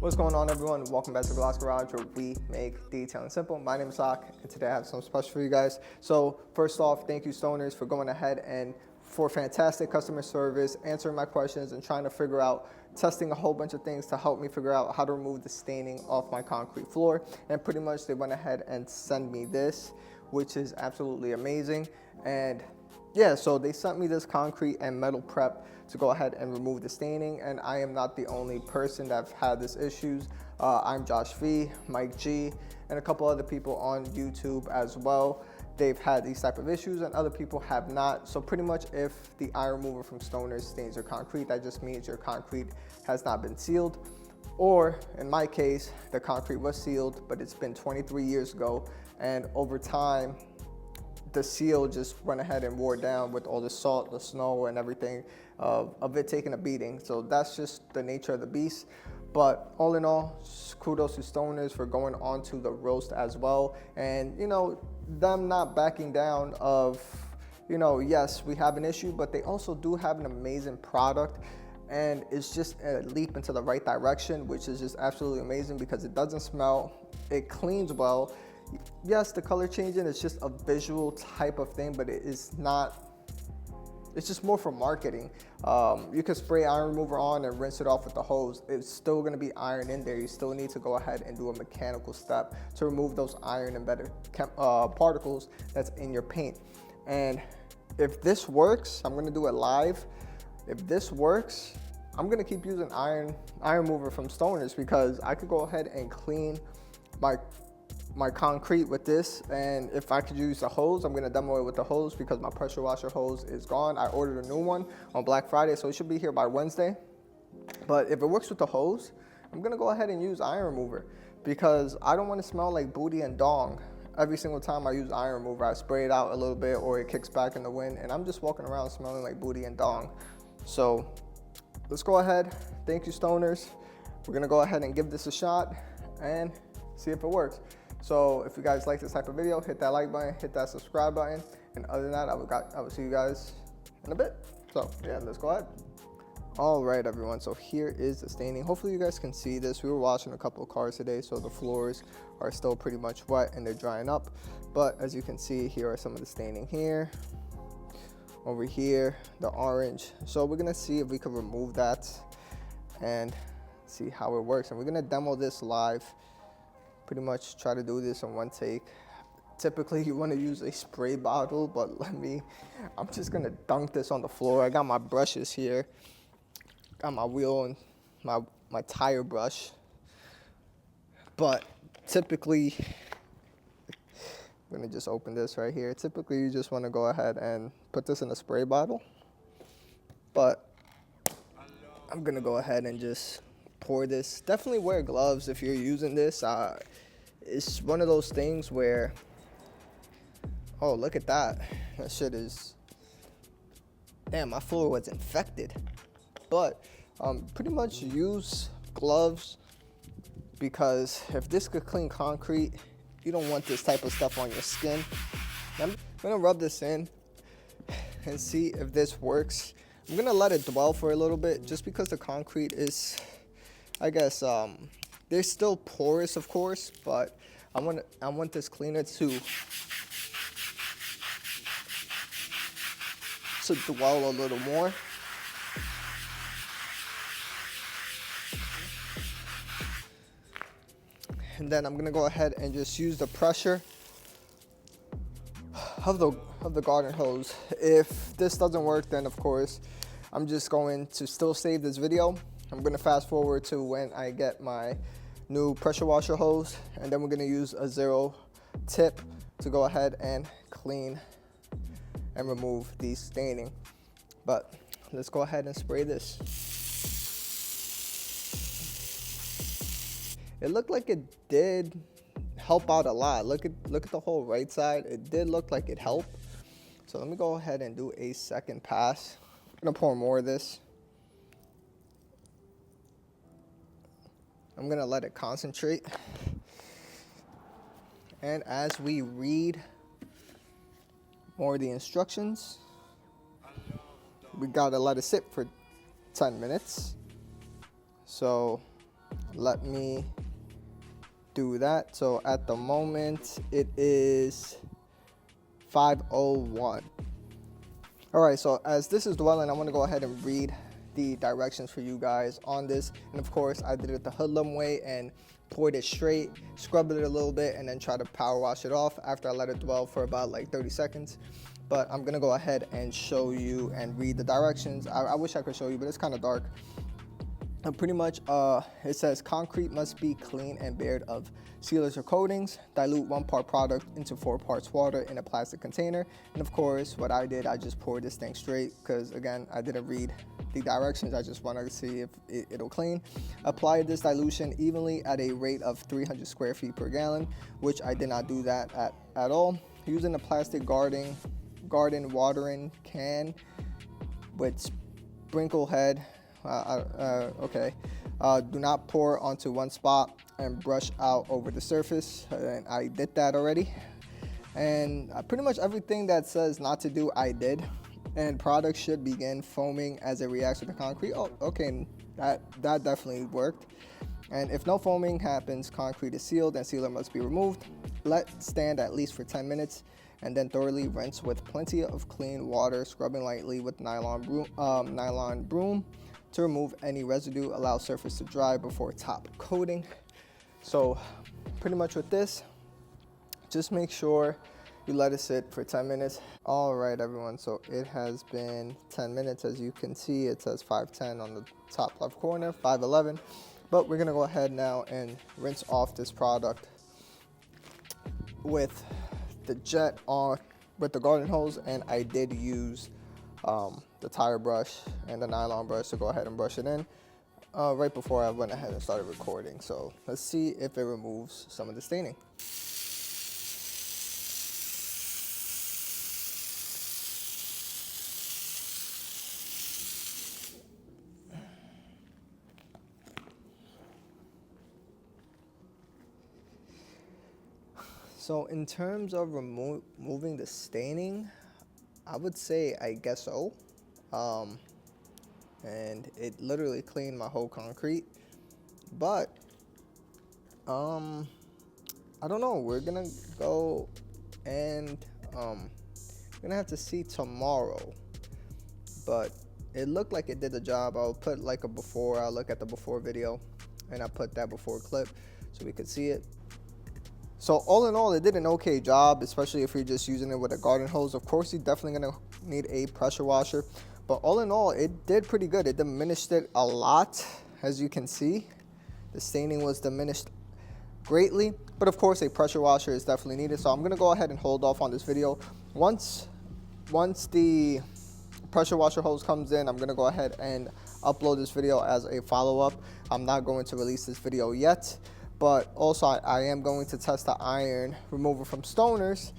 What's going on, everyone? Welcome back to Glass Garage, where we make detailing simple. My name is Zach, and today I have something special for you guys. So first off, thank you stoners for going ahead and for fantastic customer service, answering my questions and trying to figure out, testing a whole bunch of things to help me figure out how to remove the staining off my concrete floor. And pretty much they went ahead and sent me this, which is absolutely amazing. And yeah, so they sent me this concrete and metal prep to go ahead and remove the staining, and I am not the only person that's had this issues. I'm Josh V, Mike G, and a couple other people on YouTube as well. They've had these type of issues and other people have not. So pretty much if the iron remover from Stoners stains your concrete, that just means your concrete has not been sealed. Or in my case, the concrete was sealed, but it's been 23 years ago, and over time, the seal just went ahead and wore down with all the salt, the snow, and everything of it taking a beating. So that's just the nature of the beast. But all in all, kudos to Stoners for going on to the roast as well. And, you know, them not backing down of, you know, yes, we have an issue, but they also do have an amazing product. And it's just a leap into the right direction, which is just absolutely amazing because it doesn't smell, it cleans well. Yes, the color changing is just a visual type of thing, but it is not, it's just more for marketing. You can spray iron remover on and rinse it off with the hose. It's still gonna be iron in there. You still need to go ahead and do a mechanical step to remove those iron embedded particles that's in your paint. And if this works, I'm gonna do it live. If this works, I'm gonna keep using iron remover from Stoners because I could go ahead and clean my concrete with this, and if I could use the hose, I'm gonna demo it with the hose because my pressure washer hose is gone. I ordered a new one on Black Friday, so it should be here by Wednesday. But if it works with the hose, I'm gonna go ahead and use iron remover because I don't want to smell like booty and dong every single time I use iron remover. I spray it out a little bit or it kicks back in the wind, and I'm just walking around smelling like booty and dong. So let's go ahead. Thank you, Stoners. We're gonna go ahead and give this a shot and see if it works. So if you guys like this type of video, hit that like button, hit that subscribe button. And other than that, I will see you guys in a bit. So yeah, let's go ahead. All right, everyone, so here is the staining. Hopefully you guys can see this. We were washing a couple of cars today, so the floors are still pretty much wet and they're drying up. But as you can see, here are some of the staining here. Over here, the orange. So we're gonna see if we can remove that and see how it works. And we're gonna demo this live. Pretty much try to do this in one take. Typically you want to use a spray bottle, but I'm just gonna dunk this on the floor. I got my brushes here, got my wheel and my tire brush. But typically, I'm gonna just open this right here. Typically you just want to go ahead and put this in a spray bottle, but I'm gonna go ahead and just pour this. Definitely wear gloves if you're using this. It's one of those things where, oh, look at that. That shit is, damn, my floor was infected. But pretty much use gloves because if this could clean concrete, you don't want this type of stuff on your skin. I'm gonna rub this in and see if this works. I'm gonna let it dwell for a little bit just because the concrete is, I guess, they're still porous, of course, but I want this cleaner to dwell a little more. And then I'm gonna go ahead and just use the pressure of the garden hose. If this doesn't work, then of course I'm just going to still save this video. I'm gonna fast forward to when I get my new pressure washer hose, and then we're gonna use a 0 tip to go ahead and clean and remove the staining. But let's go ahead and spray this. It looked like it did help out a lot. Look at the whole right side. It did look like it helped. So let me go ahead and do a second pass. I'm gonna pour more of this. I'm gonna let it concentrate. And as we read more of the instructions, we gotta let it sit for 10 minutes. So let me do that. So at the moment it is 5:01. All right, so as this is dwelling, I'm gonna go ahead and read the directions for you guys on this. And of course, I did it the hoodlum way and poured it straight, scrubbed it a little bit, and then try to power wash it off after I let it dwell for about like 30 seconds. But I'm gonna go ahead and show you and read the directions. I wish I could show you, but it's kind of dark. And pretty much it says concrete must be clean and bared of sealers or coatings. Dilute 1 part product into 4 parts water in a plastic container. And of course, what I did, I just poured this thing straight because again, I didn't read the directions. I just wanted to see if it'll clean. Apply this dilution evenly at a rate of 300 square feet per gallon, which I did not do that at all. Using a plastic garden watering can with sprinkle head. Okay. Do not pour onto one spot and brush out over the surface. And I did that already. And pretty much everything that says not to do, I did. And product should begin foaming as it reacts with the concrete. Oh, okay, that definitely worked. And if no foaming happens, concrete is sealed and sealer must be removed. Let stand at least for 10 minutes and then thoroughly rinse with plenty of clean water, scrubbing lightly with nylon broom to remove any residue. Allow surface to dry before top coating. So pretty much with this, just make sure you let it sit for 10 minutes. All right, everyone, so it has been 10 minutes. As you can see, it says 5:10 on the top left corner, 5:11. But we're gonna go ahead now and rinse off this product with the jet on, with the garden hose. And I did use the tire brush and the nylon brush to go ahead and brush it in right before I went ahead and started recording. So let's see if it removes some of the staining. So in terms of removing the staining, I would say I guess so. And it literally cleaned my whole concrete. But I don't know. We're gonna go and we're gonna have to see tomorrow. But it looked like it did the job. I'll put like a before. I'll look at the before video, and I put that before clip so we could see it. So all in all, it did an okay job, especially if you're just using it with a garden hose. Of course, you're definitely gonna need a pressure washer, but all in all, it did pretty good. It diminished it a lot, as you can see. The staining was diminished greatly, but of course, a pressure washer is definitely needed. So I'm gonna go ahead and hold off on this video. Once the pressure washer hose comes in, I'm gonna go ahead and upload this video as a follow-up. I'm not going to release this video yet. But also I am going to test the iron remover from Stoners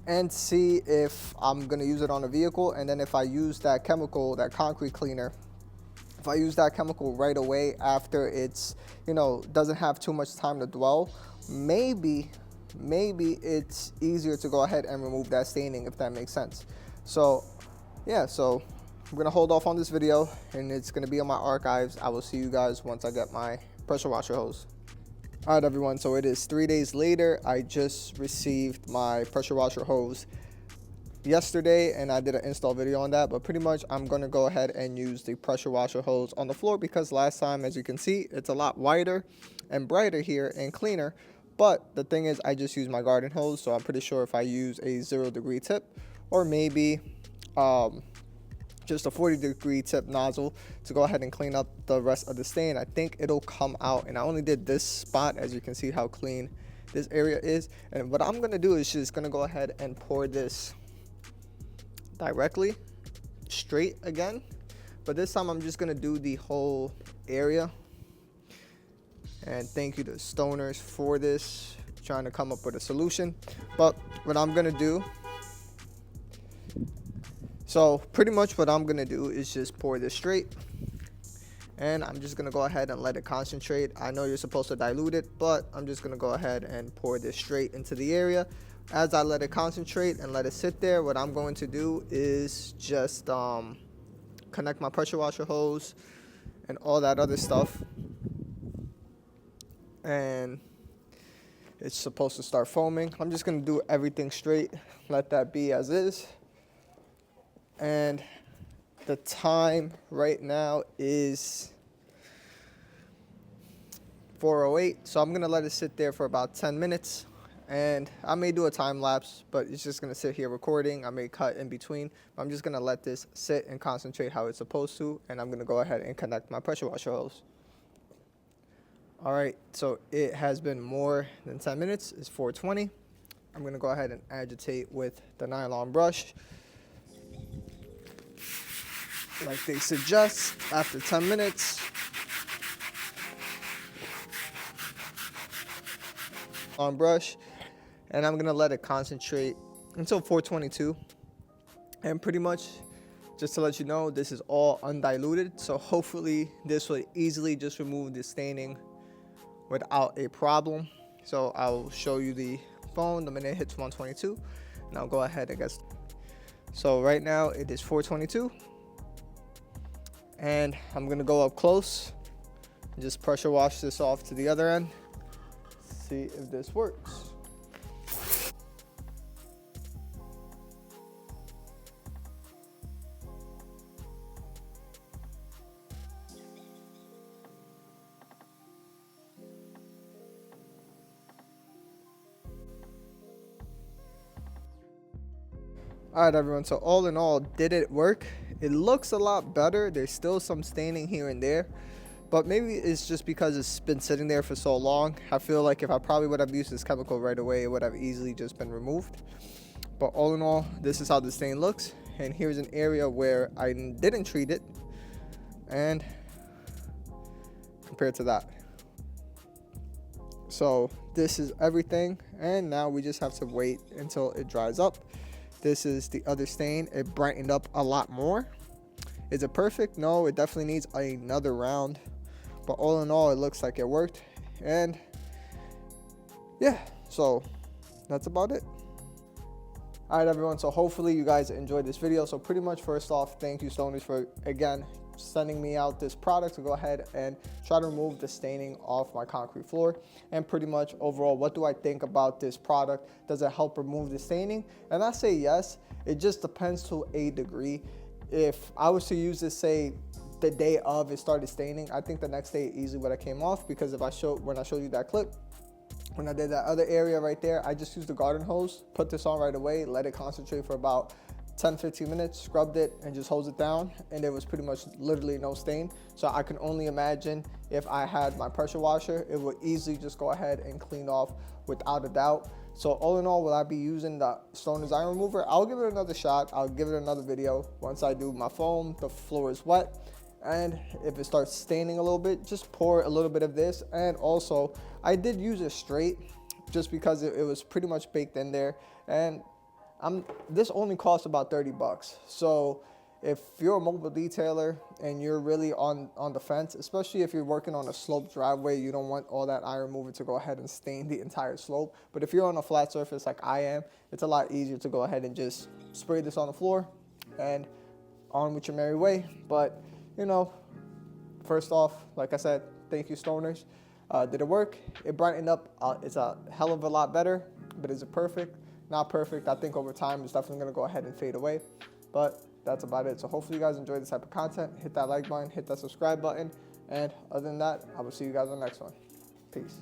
and see if I'm gonna use it on a vehicle. And then if I use that chemical, that concrete cleaner, if I use that chemical right away after it's, doesn't have too much time to dwell, maybe it's easier to go ahead and remove that staining, if that makes sense. So yeah, so I'm gonna hold off on this video and it's gonna be on my archives. I will see you guys once I get my pressure washer hose. All right, everyone, so it is 3 days later. I just received my pressure washer hose yesterday and I did an install video on that, but pretty much I'm going to go ahead and use the pressure washer hose on the floor because last time, as you can see, it's a lot wider and brighter here and cleaner. But the thing is, I just used my garden hose, so I'm pretty sure if I use a 0-degree tip or maybe just a 40-degree tip nozzle to go ahead and clean up the rest of the stain, I think it'll come out. And I only did this spot, as you can see how clean this area is. And what I'm gonna do is just gonna go ahead and pour this directly straight again, but this time I'm just gonna do the whole area. And thank you to Stoners for this, trying to come up with a solution. But what I'm gonna do, so pretty much what I'm gonna do is just pour this straight, and I'm just gonna go ahead and let it concentrate. I know you're supposed to dilute it, but I'm just gonna go ahead and pour this straight into the area. As I let it concentrate and let it sit there, what I'm going to do is just connect my pressure washer hose and all that other stuff. and it's supposed to start foaming. I'm just gonna do everything straight, let that be as is. And the time right now is 4:08, so I'm gonna let it sit there for about 10 minutes. And I may do a time lapse, but it's just gonna sit here recording. I may cut in between. I'm just gonna let this sit and concentrate how it's supposed to, and I'm gonna go ahead and connect my pressure washer hose. All right, so it has been more than 10 minutes. It's 4:20. I'm gonna go ahead and agitate with the nylon brush, like they suggest, after 10 minutes. On brush, and I'm gonna let it concentrate until 422. And pretty much, just to let you know, this is all undiluted, so hopefully this will easily just remove the staining without a problem. So I'll show you the phone the minute it hits 122, and I'll go ahead and guess. So right now it is 422, and I'm gonna go up close and just pressure wash this off to the other end. See if this works. All right, everyone, so all in all, did it work? It looks a lot better. There's still some staining here and there, but maybe it's just because it's been sitting there for so long. I feel like if I probably would have used this chemical right away, it would have easily just been removed. But all in all, this is how the stain looks. And here's an area where I didn't treat it, and compared to that. So this is everything, and now we just have to wait until it dries up. This is the other stain. It brightened up a lot more. Is it perfect? No, it definitely needs another round. But all in all, it looks like it worked. And yeah, so that's about it. All right, everyone, so hopefully you guys enjoyed this video. So pretty much, first off, thank you, Stoners, for, again, sending me out this product to go ahead and try to remove the staining off my concrete floor. And pretty much overall, what do I think about this product? Does it help remove the staining? And I say yes. It just depends to a degree. If I was to use this, say, the day of it started staining, I think the next day easily would have came off, because if when I showed you that clip, when I did that other area right there, I just used the garden hose, put this on right away, let it concentrate for about 10-15 minutes, scrubbed it, and just hose it down, and there was pretty much literally no stain. So I can only imagine if I had my pressure washer, it would easily just go ahead and clean off without a doubt. So all in all, will I be using the Stoner's Iron Remover? I'll give it another shot. I'll give it another video once I do my foam, the floor is wet, and if it starts staining a little bit, just pour a little bit of this. And also, I did use it straight just because it was pretty much baked in there, and this only costs about 30 bucks. So if you're a mobile detailer and you're really on the fence, especially if you're working on a sloped driveway, you don't want all that iron remover to go ahead and stain the entire slope. But if you're on a flat surface like I am, it's a lot easier to go ahead and just spray this on the floor and on with your merry way. But you know, first off, like I said, thank you, Stoners. Did it work? It brightened up. It's a hell of a lot better, but is it perfect? Not perfect. I think over time it's definitely going to go ahead and fade away, but that's about it. So hopefully you guys enjoyed this type of content. Hit that like button, hit that subscribe button, and other than that, I will see you guys on the next one. Peace.